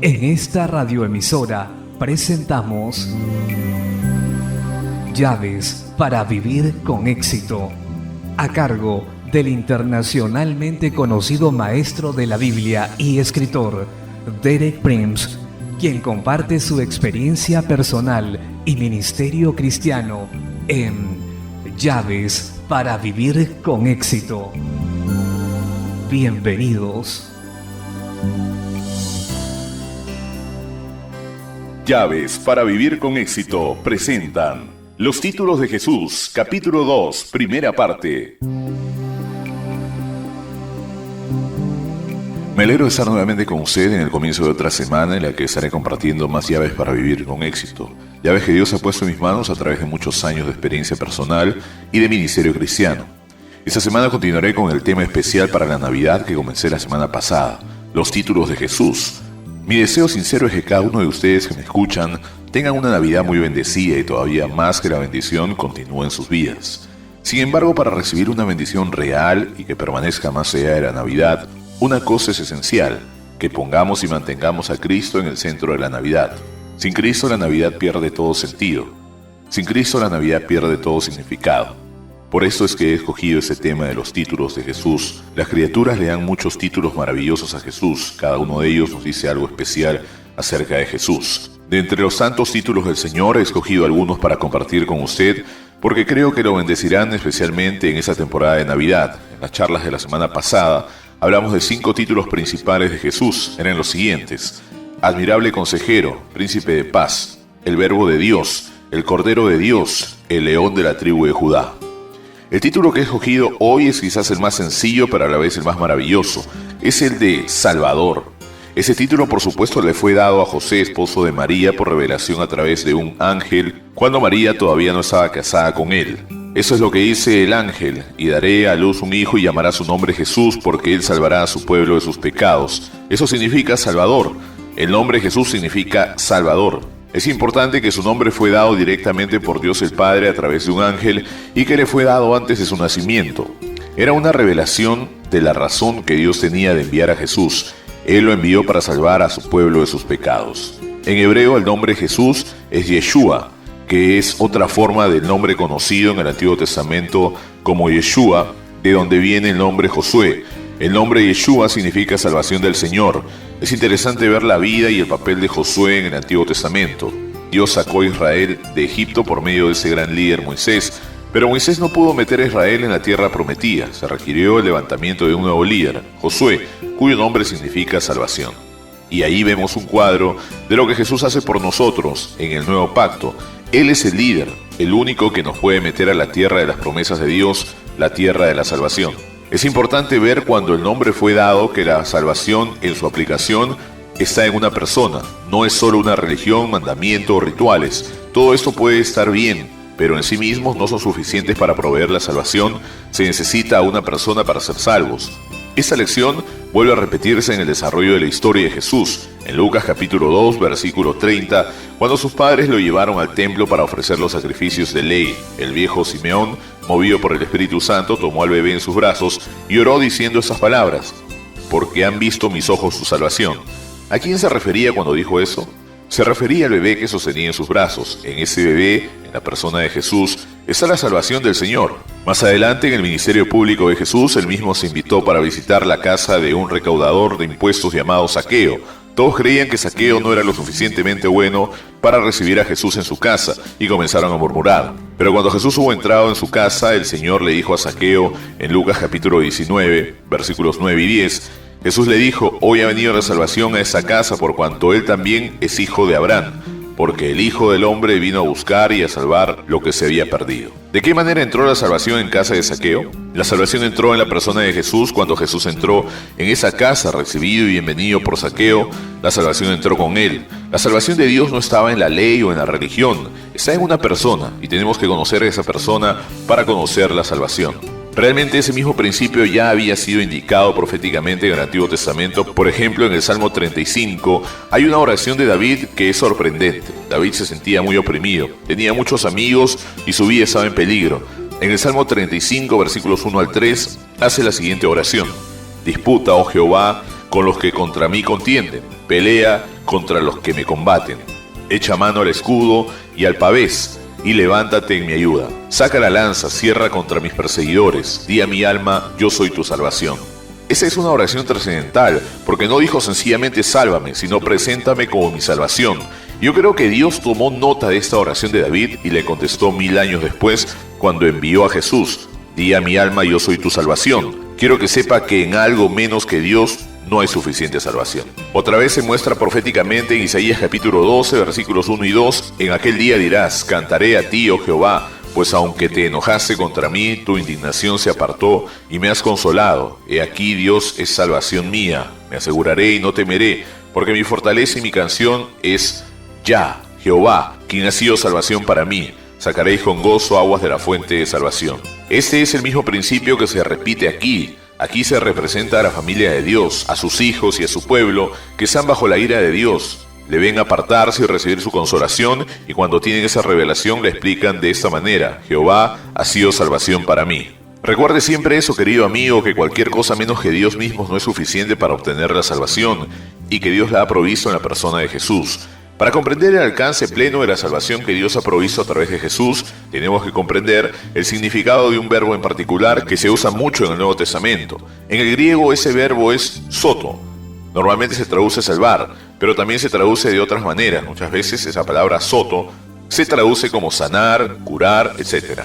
En esta radioemisora presentamos Llaves para vivir con éxito, a cargo del internacionalmente conocido maestro de la Biblia y escritor Derek Prince, quien comparte su experiencia personal y ministerio cristiano en Llaves para vivir con éxito. Bienvenidos. Llaves para vivir con éxito presentan Los títulos de Jesús, capítulo 2, primera parte. Me alegro de estar nuevamente con usted en el comienzo de otra semana en la que estaré compartiendo más llaves para vivir con éxito. Llaves que Dios ha puesto en mis manos a través de muchos años de experiencia personal y de ministerio cristiano. Esta semana continuaré con el tema especial para la Navidad que comencé la semana pasada, los títulos de Jesús. Mi deseo sincero es que cada uno de ustedes que me escuchan tengan una Navidad muy bendecida y todavía más que la bendición continúe en sus vidas. Sin embargo, para recibir una bendición real y que permanezca más allá de la Navidad, una cosa es esencial, que pongamos y mantengamos a Cristo en el centro de la Navidad. Sin Cristo la Navidad pierde todo sentido. Sin Cristo la Navidad pierde todo significado. Por esto es que he escogido este tema de los títulos de Jesús. Las criaturas le dan muchos títulos maravillosos a Jesús. Cada uno de ellos nos dice algo especial acerca de Jesús. De entre los santos títulos del Señor he escogido algunos para compartir con usted, porque creo que lo bendecirán especialmente en esta temporada de Navidad. En las charlas de la semana pasada hablamos de 5 títulos principales de Jesús. Eran los siguientes: Admirable Consejero, Príncipe de Paz, el Verbo de Dios, el Cordero de Dios, el León de la tribu de Judá. El título que he escogido hoy es quizás el más sencillo, pero a la vez el más maravilloso. Es el de Salvador. Ese título, por supuesto, le fue dado a José, esposo de María, por revelación a través de un ángel, cuando María todavía no estaba casada con él. Eso es lo que dice el ángel: y daré a luz un hijo y llamará su nombre Jesús, porque él salvará a su pueblo de sus pecados. Eso significa Salvador. El nombre Jesús significa Salvador. Es importante que su nombre fue dado directamente por Dios el Padre a través de un ángel y que le fue dado antes de su nacimiento. Era una revelación de la razón que Dios tenía de enviar a Jesús. Él lo envió para salvar a su pueblo de sus pecados. En hebreo el nombre Jesús es Yeshua, que es otra forma del nombre conocido en el Antiguo Testamento como Yeshua, de donde viene el nombre Josué. El nombre Yeshua significa salvación del Señor. Es interesante ver la vida y el papel de Josué en el Antiguo Testamento. Dios sacó a Israel de Egipto por medio de ese gran líder Moisés, pero Moisés no pudo meter a Israel en la tierra prometida. Se requirió el levantamiento de un nuevo líder, Josué, cuyo nombre significa salvación. Y ahí vemos un cuadro de lo que Jesús hace por nosotros en el nuevo pacto. Él es el líder, el único que nos puede meter a la tierra de las promesas de Dios, la tierra de la salvación. Es importante ver cuando el nombre fue dado que la salvación en su aplicación está en una persona. No es solo una religión, mandamiento o rituales. Todo esto puede estar bien, pero en sí mismos no son suficientes para proveer la salvación. Se necesita a una persona para ser salvos. Esta lección vuelve a repetirse en el desarrollo de la historia de Jesús. En Lucas capítulo 2, versículo 30, cuando sus padres lo llevaron al templo para ofrecer los sacrificios de ley, el viejo Simeón, movido por el Espíritu Santo, tomó al bebé en sus brazos y oró diciendo estas palabras: porque han visto mis ojos su salvación. ¿A quién se refería cuando dijo eso? Se refería al bebé que sostenía en sus brazos. En ese bebé, en la persona de Jesús, está la salvación del Señor. Más adelante, en el ministerio público de Jesús, él mismo se invitó para visitar la casa de un recaudador de impuestos llamado Zaqueo. Todos creían que Zaqueo no era lo suficientemente bueno para recibir a Jesús en su casa y comenzaron a murmurar. Pero cuando Jesús hubo entrado en su casa, el Señor le dijo a Zaqueo en Lucas capítulo 19, versículos 9 y 10, Jesús le dijo: hoy ha venido la salvación a esa casa por cuanto él también es hijo de Abraham, porque el Hijo del Hombre vino a buscar y a salvar lo que se había perdido. ¿De qué manera entró la salvación en casa de Zaqueo? La salvación entró en la persona de Jesús cuando Jesús entró en esa casa, recibido y bienvenido por Zaqueo. La salvación entró con él. La salvación de Dios no estaba en la ley o en la religión, está en una persona, y tenemos que conocer a esa persona para conocer la salvación. Realmente ese mismo principio ya había sido indicado proféticamente en el Antiguo Testamento. Por ejemplo, en el Salmo 35 hay una oración de David que es sorprendente. David se sentía muy oprimido, tenía muchos amigos y su vida estaba en peligro. En el Salmo 35, versículos 1 al 3, hace la siguiente oración: Disputa, oh Jehová, con los que contra mí contienden, pelea contra los que me combaten. Echa mano al escudo y al pavés, y levántate en mi ayuda. Saca la lanza, cierra contra mis perseguidores. Di a mi alma, yo soy tu salvación. Esa es una oración trascendental, porque no dijo sencillamente sálvame, sino preséntame como mi salvación. Yo creo que Dios tomó nota de esta oración de David y le contestó 1000 años después, cuando envió a Jesús. Di a mi alma, yo soy tu salvación. Quiero que sepa que en algo menos que Dios no hay suficiente salvación. Otra vez se muestra proféticamente en Isaías capítulo 12, versículos 1 y 2. En aquel día dirás, cantaré a ti, oh Jehová, pues aunque te enojaste contra mí, tu indignación se apartó y me has consolado. He aquí Dios es salvación mía. Me aseguraré y no temeré, porque mi fortaleza y mi canción es Ya, Jehová, quien ha sido salvación para mí. Sacaréis con gozo aguas de la fuente de salvación. Este es el mismo principio que se repite aquí. Aquí se representa a la familia de Dios, a sus hijos y a su pueblo, que están bajo la ira de Dios. Le ven apartarse y recibir su consolación, y cuando tienen esa revelación le explican de esta manera: Jehová ha sido salvación para mí. Recuerde siempre eso, querido amigo, que cualquier cosa menos que Dios mismo no es suficiente para obtener la salvación, y que Dios la ha provisto en la persona de Jesús. Para comprender el alcance pleno de la salvación que Dios ha provisto a través de Jesús, tenemos que comprender el significado de un verbo en particular que se usa mucho en el Nuevo Testamento. En el griego ese verbo es soto. Normalmente se traduce salvar, pero también se traduce de otras maneras. Muchas veces esa palabra soto se traduce como sanar, curar, etc.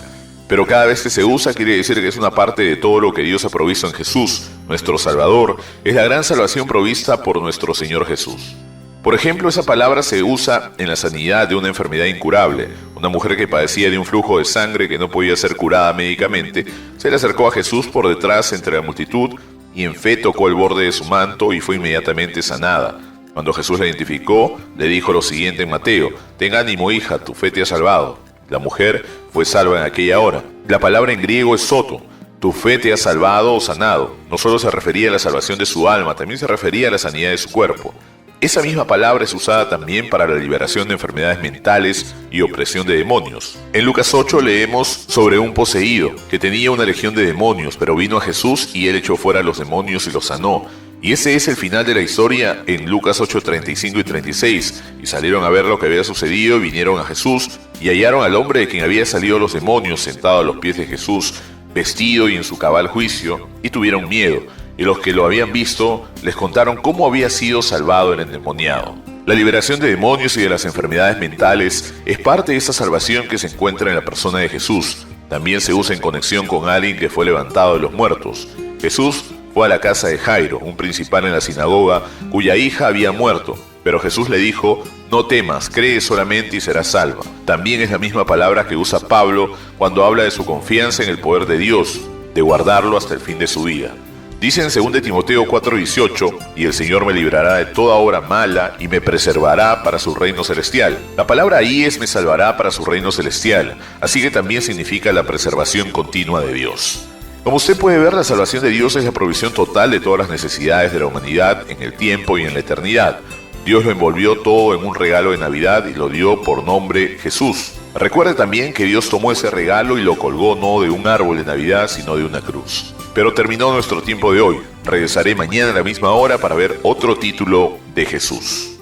Pero cada vez que se usa quiere decir que es una parte de todo lo que Dios ha provisto en Jesús, nuestro Salvador. Es la gran salvación provista por nuestro Señor Jesús. Por ejemplo, esa palabra se usa en la sanidad de una enfermedad incurable. Una mujer que padecía de un flujo de sangre que no podía ser curada médicamente, se le acercó a Jesús por detrás entre la multitud y en fe tocó el borde de su manto y fue inmediatamente sanada. Cuando Jesús la identificó, le dijo lo siguiente en Mateo: ten ánimo, hija, tu fe te ha salvado. La mujer fue salva en aquella hora. La palabra en griego es soto. Tu fe te ha salvado o sanado. No solo se refería a la salvación de su alma, también se refería a la sanidad de su cuerpo. Esa misma palabra es usada también para la liberación de enfermedades mentales y opresión de demonios. En Lucas 8 leemos sobre un poseído que tenía una legión de demonios, pero vino a Jesús y él echó fuera a los demonios y los sanó. Y ese es el final de la historia en Lucas 8, 35 y 36. Y salieron a ver lo que había sucedido y vinieron a Jesús y hallaron al hombre de quien había salido los demonios sentado a los pies de Jesús, vestido y en su cabal juicio, y tuvieron miedo. Y los que lo habían visto les contaron cómo había sido salvado el endemoniado. La liberación de demonios y de las enfermedades mentales es parte de esa salvación que se encuentra en la persona de Jesús. También se usa en conexión con alguien que fue levantado de los muertos. Jesús fue a la casa de Jairo, un principal en la sinagoga, cuya hija había muerto. Pero Jesús le dijo: no temas, cree solamente y serás salva. También es la misma palabra que usa Pablo cuando habla de su confianza en el poder de Dios, de guardarlo hasta el fin de su vida. Dice en 2 Timoteo 4:18, y el Señor me librará de toda obra mala y me preservará para su reino celestial. La palabra ahí es me salvará para su reino celestial, así que también significa la preservación continua de Dios. Como usted puede ver, la salvación de Dios es la provisión total de todas las necesidades de la humanidad en el tiempo y en la eternidad. Dios lo envolvió todo en un regalo de Navidad y lo dio por nombre Jesús. Recuerde también que Dios tomó ese regalo y lo colgó no de un árbol de Navidad, sino de una cruz. Pero terminó nuestro tiempo de hoy. Regresaré mañana a la misma hora para ver otro título de Jesús.